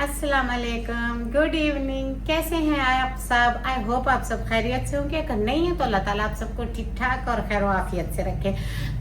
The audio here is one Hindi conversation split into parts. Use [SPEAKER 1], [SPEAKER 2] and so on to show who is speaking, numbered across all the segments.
[SPEAKER 1] अस्सलाम वालेकुम, गुड इवनिंग। कैसे हैं आप सब? आई होप आप सब खैरियत से होंगे। अगर नहीं है तो अल्लाह ताला आप सबको ठीक ठाक और खैर आफियत से रखे।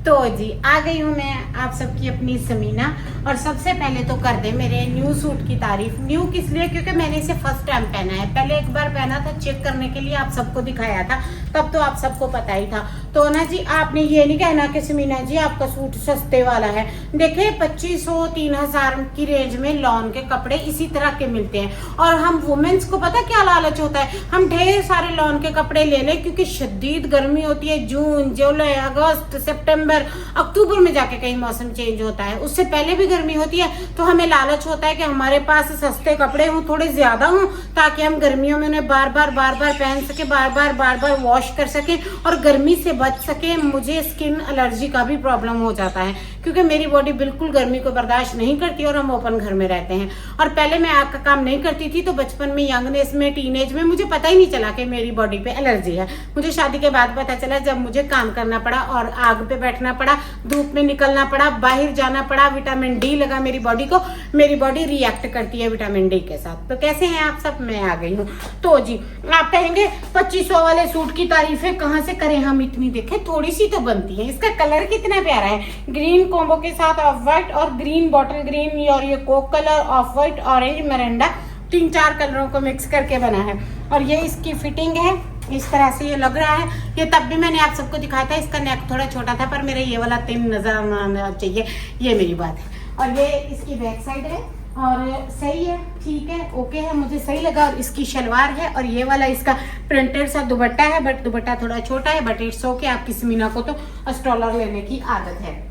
[SPEAKER 1] तो जी आ गई हूँ मैं आप सबकी अपनी समीना। और सबसे पहले तो कर दे मेरे न्यू सूट की तारीफ। न्यू किस लिए? क्योंकि मैंने इसे फर्स्ट टाइम पहना है। पहले एक बार पहना था चेक करने के लिए, आप सबको दिखाया था, तब तो आप सबको पता ही था। तो ना जी आपने ये नहीं कहना कि समीना जी आपका सूट सस्ते वाला है। देखिए 2500-3000 की रेंज में लॉन के कपड़े इसी तरह के मिलते हैं। और हम वुमेन्स को पता क्या लालच होता है, हम ढेर सारे लॉन के कपड़े ले लें क्योंकि शदीद गर्मी होती है। जून, जुलाई, अगस्त, सितंबर, अक्टूबर में जाके कहीं मौसम चेंज होता है, उससे पहले भी गर्मी होती है। तो हमें लालच होता है कि हमारे पास सस्ते कपड़े हों, थोड़े ज्यादा हों, ताकि हम गर्मियों में उन्हें बार बार पहन सके, बार बार वॉश कर सके और गर्मी से बच सके। मुझे स्किन एलर्जी का भी प्रॉब्लम हो जाता है क्योंकि मेरी बॉडी बिल्कुल गर्मी को बर्दाश्त नहीं करती और हम ओपन घर में रहते हैं। और पहले मैं आग का काम नहीं करती थी, तो बचपन में, यंगनेस में, टीनेज में मुझे पता ही नहीं चला कि मेरी बॉडी पे एलर्जी है। मुझे शादी के बाद पता चला, जब मुझे काम करना पड़ा और आग पे बैठना पड़ा, धूप में निकलना पड़ा, बाहर जाना पड़ा, विटामिन डी लगा मेरी बॉडी को। मेरी बॉडी रिएक्ट करती है विटामिन डी के साथ। तो कैसे हैं आप सब? मैं आ गई हूँ। तो जी आप कहेंगे 2500 वाले सूट की तारीफें कहाँ से करें हम इतनी? देखें थोड़ी सी तो बनती है। इसका कलर कितना प्यारा है, ग्रीन कॉम्बो के साथ ऑफ व्हाइट और ग्रीन, बॉटल ग्रीन और ये Coke colour, off white, orange, Mirinda, 3-4 कलरों को मिक्स करके बना है। और ये इसकी फिटिंग है, इस तरह से ये लग रहा है। ये तब भी मैंने आप सबको दिखाया था, इसका नेक थोड़ा छोटा था, पर मेरा ये वाला 3 नजर आना चाहिए, ये मेरी बात है। और ये इसकी बैक साइड है और सही है, ठीक है, ओके है, मुझे सही लगा। और इसकी शलवार है और ये वाला इसका प्रिंटेड सा दुपट्टा है, बट दुपट्टा थोड़ा छोटा है, बट इट्स ओके। आपकी समीना को तो स्टॉलर लेने की आदत है।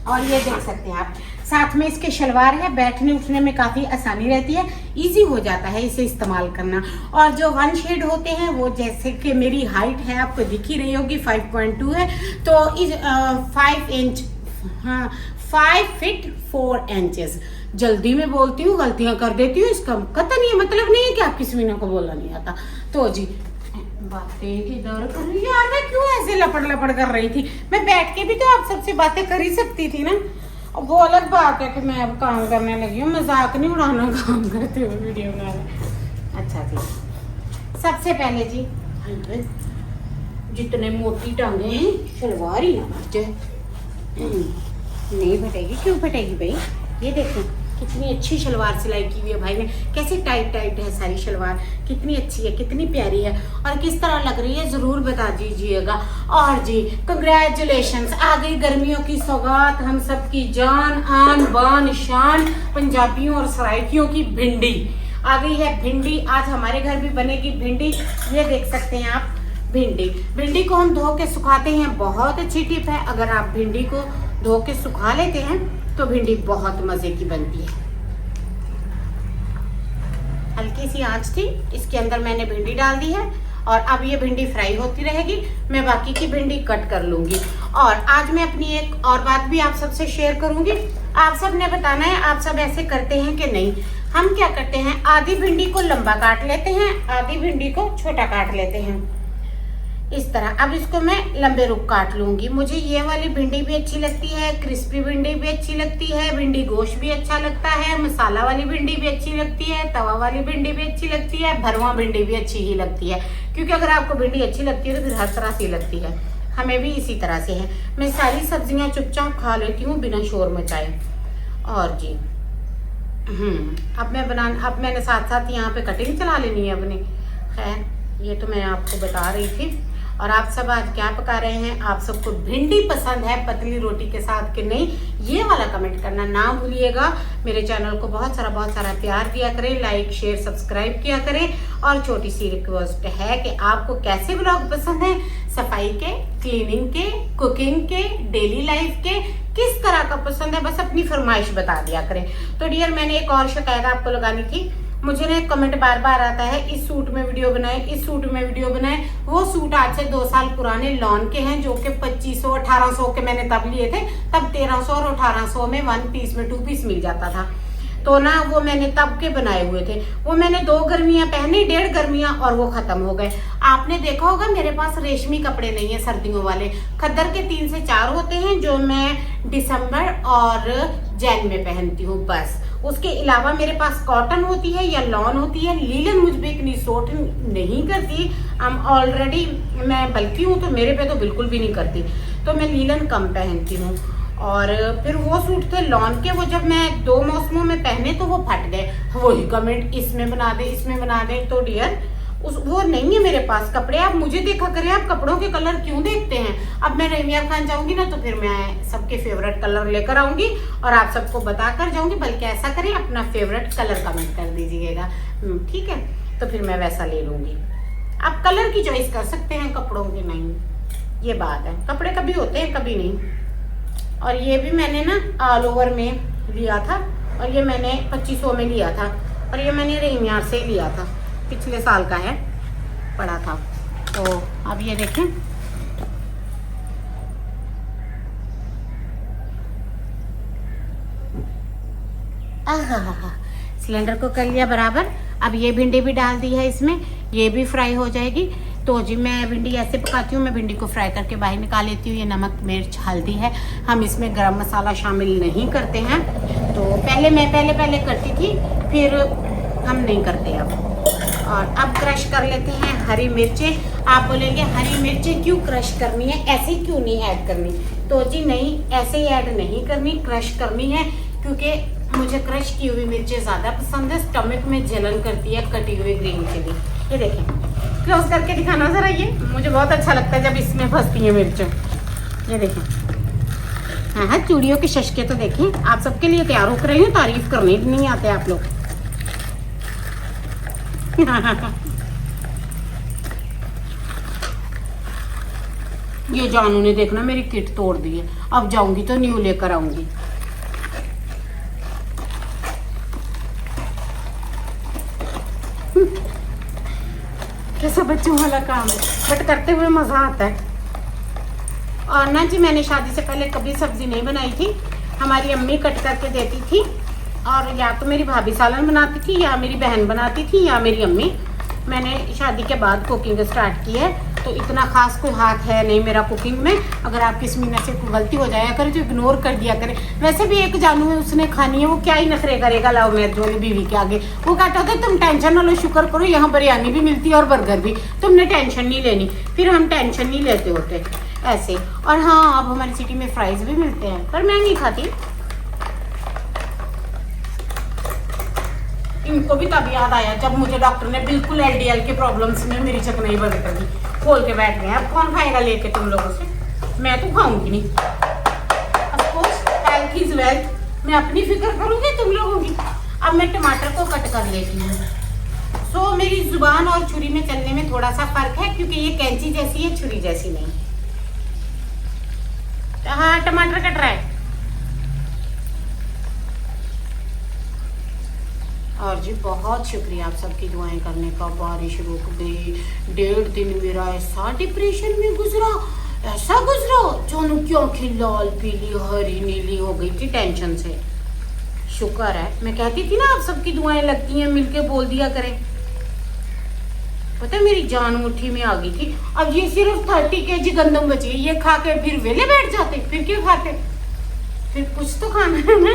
[SPEAKER 1] और ये देख सकते हैं आप, साथ में इसके शलवार है, बैठने उठने में काफी आसानी रहती है, इजी हो जाता है इसे इस्तेमाल करना। और जो 1 शेड होते हैं वो, जैसे कि मेरी हाइट है आपको दिख ही रही होगी, 5.2 है, तो इस 5 इंच, हाँ 5 फीट 4 इंचेस। जल्दी में बोलती हूँ, गलतियां कर देती हूँ, इसका कतई ये मतलब नहीं है कि आपकी समीना को बोलना नहीं आता। तो जी बातें किधर कर रही यार, मैं क्यों ऐसे लपड़ कर रही थी? मैं बैठ के भी तो आप सबसे बातें कर ही सकती थी ना। वो अलग बात है कि मैं अब काम करने लगी हूँ, मजाक नहीं उड़ाना काम करते हुए वीडियो बना रहे। अच्छा जी, सबसे पहले जी जितने मोटी टांगे हैं शलवार ही ना फट जाए। नहीं फटेगी, क्यों फटेगी भाई? ये देखें कितनी अच्छी शलवार सिलाई की हुई है भाई ने, कैसे टाइट है सारी शलवार, कितनी अच्छी है, कितनी प्यारी है और किस तरह लग रही है जरूर बता दीजिएगा। और जी कंग्रेचुलेशंस, आ गई गर्मियों की सौगात, हम सब की जान, आन बान शान, पंजाबियों और सराइकियों की भिंडी आ गई है। भिंडी आज हमारे घर भी बनेगी भिंडी। ये देख सकते हैं आप भिंडी को हम धो के सुखाते हैं। बहुत अच्छी टिप है, अगर आप भिंडी को धो के सुखा लेते हैं तो भिंडी बहुत मजे की बनती है। हल्की सी आंच थी, इसके अंदर मैंने भिंडी डाल दी है और अब ये भिंडी फ्राई होती रहेगी। मैं बाकी की भिंडी कट कर लूंगी। और आज मैं अपनी एक और बात भी आप सबसे शेयर करूंगी। आप सब ने बताना है आप सब ऐसे करते हैं कि नहीं। हम क्या करते हैं, आधी भिंडी को लंबा काट लेते हैं, आधी भिंडी को छोटा काट लेते हैं, इस तरह। अब इसको मैं लंबे रुख काट लूंगी। मुझे ये वाली भिंडी भी अच्छी लगती है, क्रिस्पी भिंडी भी अच्छी लगती है, भिंडी गोश्त भी अच्छा लगता है, मसाला वाली भिंडी भी अच्छी लगती है, तवा वाली भिंडी भी अच्छी लगती है, भरवा भिंडी भी अच्छी ही लगती है। क्योंकि अगर आपको भिंडी अच्छी लगती है तो फिर हर तरह से लगती है, हमें भी इसी तरह से है। मैं सारी सब्जियां चुपचाप खा लेती हूँ बिना शोर मचाए। और जी अब मैंने साथ साथ यहाँ पे कटिंग चला लेनी है अपनी। खैर ये तो मैं आपको बता रही थी। और आप सब आज क्या पका रहे हैं? आप सबको भिंडी पसंद है पतली रोटी के साथ कि नहीं, ये वाला कमेंट करना ना भूलिएगा। मेरे चैनल को बहुत सारा प्यार दिया करें, लाइक शेयर सब्सक्राइब किया करें। और छोटी सी रिक्वेस्ट है कि आपको कैसे ब्लॉग पसंद है, सफाई के, क्लीनिंग के, कुकिंग के, डेली लाइफ के, किस तरह का पसंद है, बस अपनी फरमाइश बता दिया करें। तो डियर मैंने एक और शिकायत आपको लगानी थी। मुझे ना कमेंट बार आता है, इस सूट में वीडियो बनाए, इस सूट में वीडियो बनाए। वो सूट आज से 2 साल पुराने लॉन के हैं, जो कि 2500-1800 के मैंने तब लिए थे। तब 1300 और 1800 में 1 पीस में 2 पीस मिल जाता था। तो ना वो मैंने तब के बनाए हुए थे। वो मैंने 2 गर्मियां पहनी, 1.5 गर्मियां, और वो खत्म हो गए। आपने देखा होगा मेरे पास रेशमी कपड़े नहीं है सर्दियों वाले, खद्दर के 3 से 4 होते हैं जो मैं दिसंबर और जैन में पहनती हूँ बस। उसके अलावा मेरे पास कॉटन होती है या लॉन होती है। लीलन मुझ पे इतनी सूट नहीं करती। ऑलरेडी मैं बल्कि हूँ तो मेरे पे तो बिल्कुल भी नहीं करती, तो मैं लीलन कम पहनती हूँ। और फिर वो सूट थे लॉन के, वो जब मैं 2 मौसमों में पहने तो वो फट गए। वही कमेंट, इसमें बना दे इसमें बना दे। तो डियर वो नहीं है मेरे पास कपड़े। आप मुझे देखा करें, आप कपड़ों के कलर क्यों देखते हैं। अब मैं रहीमिया खान जाऊंगी ना तो फिर मैं सबके फेवरेट कलर लेकर आऊंगी और आप सबको बता कर जाऊंगी। बल्कि ऐसा करें, अपना फेवरेट कलर कमेंट कर दीजिएगा, ठीक है। तो फिर मैं वैसा ले लूंगी। आप कलर की चॉइस कर सकते हैं, कपड़ों की नहीं, ये बात है। कपड़े कभी होते हैं कभी नहीं। और ये भी मैंने ना ऑल ओवर में लिया था, और ये मैंने 2500 में लिया था, और ये मैंने रहीमिया से लिया था, पिछले साल का है, पड़ा था। तो अब ये देखें, सिलेंडर को कर लिया बराबर। अब ये भिंडी भी डाल दी है इसमें, ये भी फ्राई हो जाएगी। तो जी मैं भिंडी ऐसे पकाती हूँ, मैं भिंडी को फ्राई करके बाहर निकाल लेती हूँ। ये नमक मिर्च हल्दी है, हम इसमें गरम मसाला शामिल नहीं करते हैं। तो मैं पहले करती थी, फिर हम नहीं करते अब। और अब क्रश कर लेते हैं हरी मिर्चें। आप बोलेंगे हरी मिर्चें क्यों क्रश करनी है, ऐसे क्यों नहीं ऐड करनी। तो जी नहीं, ऐसे ही ऐड नहीं करनी, क्रश करनी है, क्योंकि मुझे क्रश की हुई मिर्चें ज़्यादा पसंद है। स्टमक में जलन करती है कटी हुई ग्रीन चिली। ये देखें, क्लोज करके दिखाना जरा, ये मुझे बहुत अच्छा लगता है जब इसमें फंसती है मिर्चें। ये देखें, हाँ चूड़ियों के शशके तो देखें। आप सबके लिए तैयार होकर रही हूँ, तारीफ करने नहीं आते आप लोग। ये जानू ने देखना मेरी किट तोड़ दी है, अब जाऊंगी तो न्यू लेकर आऊंगी। कैसा बच्चों वाला काम है, बट करते हुए मजा आता है। और ना जी मैंने शादी से पहले कभी सब्जी नहीं बनाई थी, हमारी अम्मी कट करके देती थी, और या तो मेरी भाभी सालन बनाती थी, या मेरी बहन बनाती थी, या मेरी अम्मी। मैंने शादी के बाद कुकिंग स्टार्ट की है, तो इतना खास कोई हाथ है नहीं मेरा कुकिंग में। अगर आपकी स्मीना से कोई गलती हो जाया करे तो इग्नोर कर दिया करे। वैसे भी एक जानू है, उसने खानी है, वो क्या ही नखरे करेगा लव मैरिज वाली बीवी के आगे। वो कहता होता है तुम टेंशन ना लो, शुक्र करो यहाँ बिरयानी भी मिलती है और बर्गर भी, तुमने टेंशन नहीं लेनी। फिर हम टेंशन नहीं लेते होते ऐसे। और हाँ, अब हमारी सिटी में फ्राइज भी मिलते हैं, पर मैं नहीं खाती। इनको भी तब याद आया जब मुझे डॉक्टर ने बिल्कुल LDL के प्रॉब्लम्स में मेरी चकनाई बंद कर दी, खोल के बैठ गए। अब कौन खाएगा लेके तुम लोगों से, मैं तो खाऊंगी नहीं। Of course health is wealth, मैं अपनी फिक्र करूंगी तुम लोगों की। अब मैं टमाटर को कट कर लेती हूँ। सो मेरी जुबान और छुरी में चलने में थोड़ा सा फर्क है, क्योंकि ये कैंची जैसी है, छुरी जैसी नहीं। हाँ टमाटर कट रहा है। और जी बहुत शुक्रिया आप सबकी दुआएं करने का। बारिश रुक गई, 1.5 दिन मेरा ऐसा डिप्रेशन में गुजरा, ऐसा गुजरा जानू की आंखें लाल पीली हरी नीली हो गई थी टेंशन से। शुक्र है, मैं कहती थी ना आप सबकी दुआएं लगती हैं, मिलके बोल दिया करें। पता है मेरी जान मुट्ठी में आ गई थी। अब ये सिर्फ 30 kg गंदम बची है, ये खा के फिर वेले बैठ जाते, फिर क्यों खाते, फिर कुछ तो खाना है ना।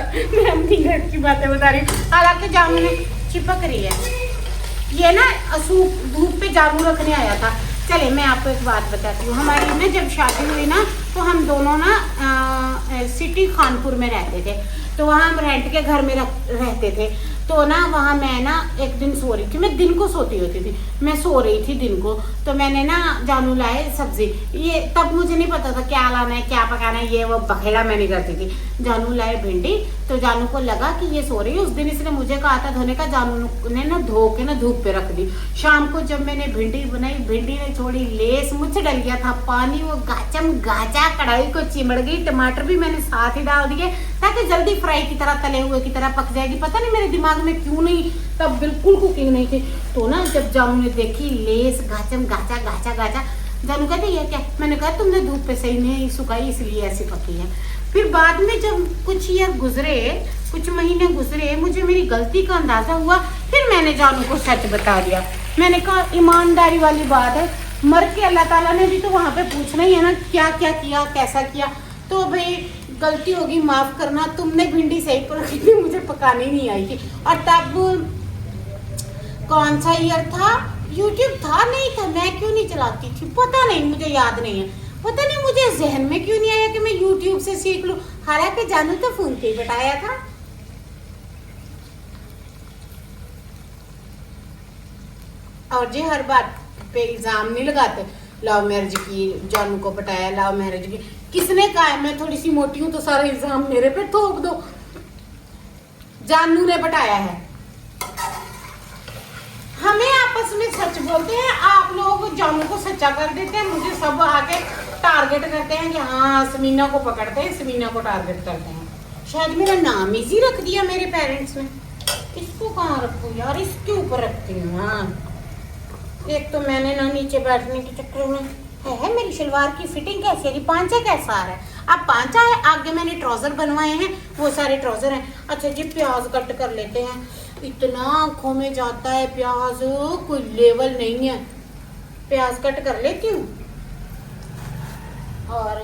[SPEAKER 1] मैं अपनी घर की बातें बता रही हूँ, हालांकि जामू ने चिपक रही है। ये ना धूप पे जामू रखने आया था। चले मैं आपको एक बात बताती हूँ। हमारी में जब शादी हुई ना, तो हम दोनों ना सिटी खानपुर में रहते थे, तो वहाँ हम रेंट के घर में रहते थे। तो ना वहाँ मैं ना एक दिन सो रही थी, मैं दिन को सोती होती थी, मैं सो रही थी दिन को। तो मैंने ना जानू लाए सब्जी, ये तब मुझे नहीं पता था क्या लाना है क्या पकाना है, ये वो बखेड़ा मैं नहीं करती थी। जानू लाए भिंडी, तो जानू को लगा कि ये सो रही है। उस दिन इसने मुझे कहा था धोने का, जानू ने ना धो के ना धूप पे रख दी। शाम को जब मैंने भिंडी बनाई, भिंडी ने छोड़ी लेस, मुझसे डल गया था पानी, वो गाचम गाचा कढ़ाई को चिमड़ गई। टमाटर भी मैंने साथ ही डाल दिए ताकि जल्दी फ्राई की तरह, तले हुए की तरह पक जाएगी। पता नहीं मेरे दिमाग में क्यों नहीं, तब बिल्कुल कुकिंग नहीं थी। तो ना जब जानू ने देखी लेस गाचम गाचा गाचा गाचा, जानू कहते ये क्या, मैंने कहा तुमने धूप पे सही नहीं सुखाई इसलिए ऐसी पकी है। फिर बाद में जब कुछ ईयर गुजरे, कुछ महीने गुजरे, मुझे मेरी गलती का अंदाजा हुआ, फिर मैंने जानू को सच बता दिया। मैंने कहा ईमानदारी वाली बात है, मर के अल्लाह ताला ने भी तो वहाँ पे पूछना ही है ना क्या क्या किया कैसा किया। तो भाई गलती होगी माफ करना, तुमने भिंडी सही पर रखी, मुझे पकानी नहीं आई थी। और तब कौन सा ईयर था, यूट्यूब था नहीं था, मैं क्यों नहीं चलाती थी पता नहीं, मुझे याद नहीं है, पता नहीं मुझे जहन में क्यों नहीं आया कि मैं यूट्यूब से सीख लूं। हालांकि जानू तो फोन पे ही बताया था। और जी हर बात पे इल्जाम नहीं लगाते, लव मैरिज की, जानू को पटाया, लव मैरिज की, किसने कहा है मैं थोड़ी सी मोटी हूं तो सारा इल्जाम मेरे पे थोप दो। जानू ने पटाया है। हमें आपस में सच बोलते हैं, आप लोग जानू को सच्चा कर देते हैं, मुझे सब आके टारगेट करते हैं कि हाँ समीना को पकड़ते हैं, समीना को टारगेट करते हैं। शायद मेरा नाम इजी रख दिया मेरे पेरेंट्स ने। इसको कहाँ रखूं यार, इसके ऊपर रखती हूँ। हाँ एक तो मैंने ना नीचे बैठने के चक्कर में है मेरी शलवार की फिटिंग कैसी है, पांचा कैसा आ रहा है। अब पांचा है, आगे मैंने ट्राउजर बनवाए हैं, वो सारे ट्राउजर हैं। अच्छा जी प्याज कट कर लेते हैं, इतना आंखों में जाता है प्याज, कोई लेवल नहीं है। प्याज कट कर लेती हूँ। और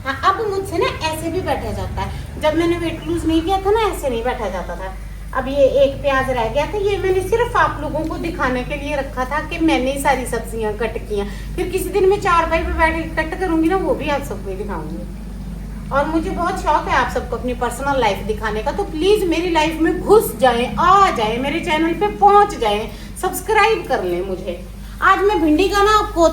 [SPEAKER 1] हाँ अब मुझसे ना ऐसे भी बैठा जाता है, जब मैंने वेट लूज नहीं किया था ना ऐसे नहीं बैठा जाता था। अब ये एक प्याज रह गया था, ये मैंने सिर्फ आप लोगों को दिखाने के लिए रखा था कि मैंने ही सारी सब्जियां कट की हैं। फिर किसी दिन मैं चारपाई पे बैठ के कट करूंगी ना, वो भी आप सबको ही दिखाऊंगी। और मुझे बहुत शौक है आप सबको अपनी पर्सनल लाइफ दिखाने का, तो प्लीज मेरी लाइफ में घुस जाएं, आ जाएं, मेरे चैनल पे पहुंच जाएं, सब्सक्राइब कर लें मुझे। आज मैं भिंडी का ना आपको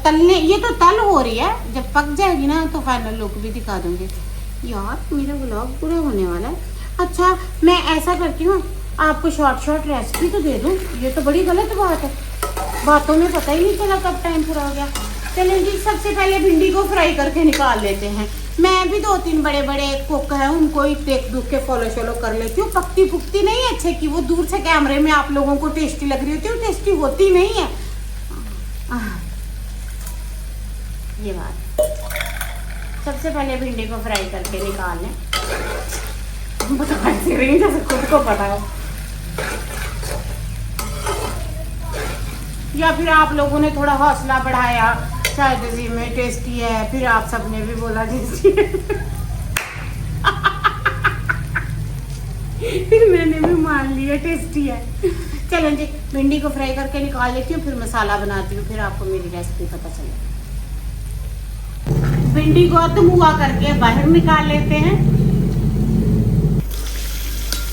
[SPEAKER 1] तलने, ये तो तल हो रही है, जब पक जाएगी ना तो फाइनल लुक भी दिखा दूंगी। यार मेरा व्लॉग पूरा होने वाला है। अच्छा मैं ऐसा करती हूँ, आपको शॉर्ट रेसिपी तो दे दूँ, ये तो बड़ी गलत बात है, बातों में पता ही नहीं चला कब टाइम पूरा हो गया। चलें जी सबसे पहले भिंडी को फ्राई करके निकाल लेते हैं। मैं भी 2-3 बड़े बड़े कुक हैं, उनको ही देख दुख के फॉलो कर लेती हूँ। पकती पुकती नहीं है अच्छे की, वो दूर से कैमरे में आप लोगों को टेस्टी लग रही होती है, टेस्टी होती नहीं है। ये बात, सबसे पहले भिंडी को फ्राई करके निकाल लें। बता रही हूँ जैसे खुद को पता हो, या फिर आप लोगों ने थोड़ा हौसला बढ़ाया शायद जी में टेस्टी है, फिर आप सबने भी बोला टेस्टी है फिर मैंने भी मान लिया टेस्टी है। चलें जी भिंडी को फ्राई करके निकाल लेती हूँ, फिर मसाला बनाती हूँ, फिर आपको मेरी रेसिपी पता चलेगी। भिंडी को अधमुआ करके बाहर निकाल लेते हैं।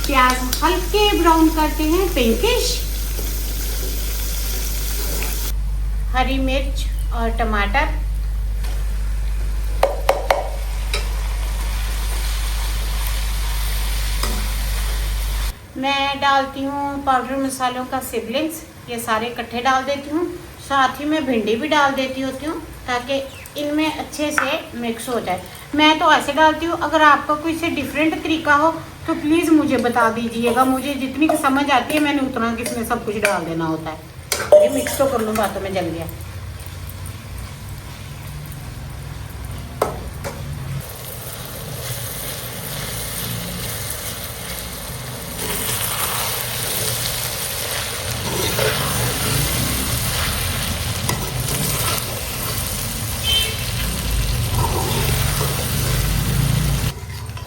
[SPEAKER 1] प्याज हल्के ब्राउन करते हैं, पिंकिश। हरी मिर्च और टमाटर, मैं डालती हूँ पाउडर मसालों का सिबलिंग्स, ये सारे इकट्ठे डाल देती हूँ। साथ ही मैं भिंडी भी डाल देती होती हूँ ताकि इनमें अच्छे से मिक्स हो जाए। मैं तो ऐसे डालती हूँ, अगर आपका कोई से डिफरेंट तरीका हो तो प्लीज़ मुझे बता दीजिएगा। मुझे जितनी की समझ आती है मैंने उतना किसमें सब कुछ डाल देना होता है। ये मिक्स तो कर लूँ, बातों में जल गया।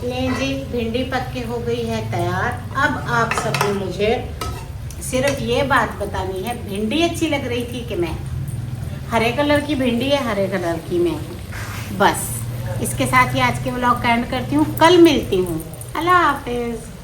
[SPEAKER 1] लें जी भिंडी पक के हो गई है तैयार। अब आप सबने मुझे सिर्फ ये बात बतानी है, भिंडी अच्छी लग रही थी कि मैं? हरे कलर की भिंडी है, हरे कलर की मैं। बस इसके साथ ही आज के व्लॉग का एंड करती हूँ, कल मिलती हूँ। अल्लाह हाफिज़।